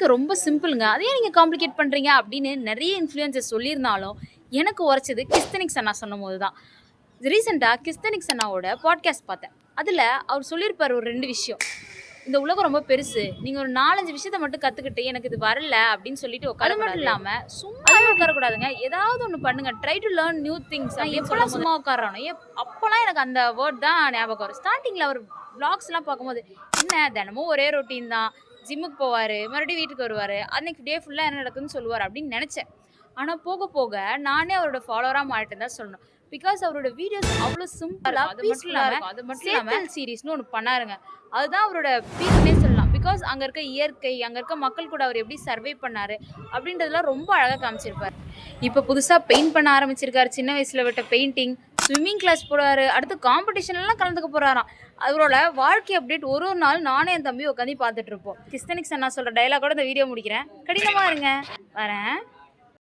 வாழ்க்கை ரொம்ப சிம்பிள்ங்க. அத ஏன் நீங்க காம்ப்ளிகேட் பண்றீங்க? அப்படின்னு நெறைய இன்ஃப்ளூயன்சர்ஸ் சொல்லியிருந்தாலும், எனக்கு உரைச்சது கிறிஸ்டனிக்ஸ் அண்ணா சொன்னபோது தான். ரீசென்ட்டா கிறிஸ்டனிக்ஸ் அண்ணாவோட பாட்காஸ்ட் பார்த்தேன். அதுல அவர் சொல்லியிருப்பாரு ஒரு 2 விஷயம். இந்த உலகம் ரொம்ப பெருசு. நீங்க ஒரு 4, 5 விஷயத்த மட்டும் கத்துக்கிட்டு, எனக்கு இது வரல அப்படின்னு சொல்லிட்டு அது மட்டும் இல்லாம, சும்மாவே உட்காரக்கூடாதுங்க. ஏதாவது ஒண்ணு பண்ணுங்க. Try to learn new things. நான் எப்பலாம் சும்மா உட்கார்றானோ, அப்பலாம் எனக்கு அந்த வேர்ட் தான் ஞாபகம் வரும். ஸ்டார்ட்டிங்ல அவர் விளாக்ஸ்லாம் பார்க்கும்போது, என்ன தினமும் ஒரே ரொட்டீன் தான். ஜிம்முக்கு போவாரு, மறுபடியும் வீட்டுக்கு வருவாரு. அன்னைக்கு டே ஃபுல்லா என்ன நடக்குதுன்னு சொல்லுவாரு அப்படின்னு நெனச்சேன். ஆனா போக போக நானே அவரோட ஃபாலோவரா மாறிட்டேன்னு தான் சொல்லணும். பிகாஸ் அவரோட வீடியோஸ் அவ்ளோ சிம்பிளா, பீஸ்ஃபுல்லா இருக்கும். அது மட்டும் இல்லாம சீரிஸ்னு ஒண்ணு பண்ணாருங்க. அதுதான் அவரோட பீக்னே சொல்லலாம். பிகாஸ் அங்க இருக்க இயற்கை, அங்க இருக்க மக்கள் கூட அவர் எப்படி சர்வை பண்ணாரு அப்படின்றதெல்லாம் ரொம்ப அழகா காமிச்சிருப்பாரு. இப்ப புதுசா பெயிண்ட் பண்ண ஆரம்பிச்சிருக்காரு. சின்ன வயசுல விட்ட பெயிண்டிங், ஸ்விம்மிங் கிளாஸ் போறாரு. அடுத்து காம்படிஷன்லாம் கலந்துக்க போறாராம். அவரோட வாழ்க்கை அப்டேட் ஒரு ஒரு நாள் நானும் என் தம்பியும் உட்காந்து பார்த்துட்டு இருப்போம். கிறிஸ்டனிக்ஸ் அண்ணா சொல்ற டயலாகோட இந்த வீடியோ முடிக்கிறேன். கடினமா இருங்க. வரேன்.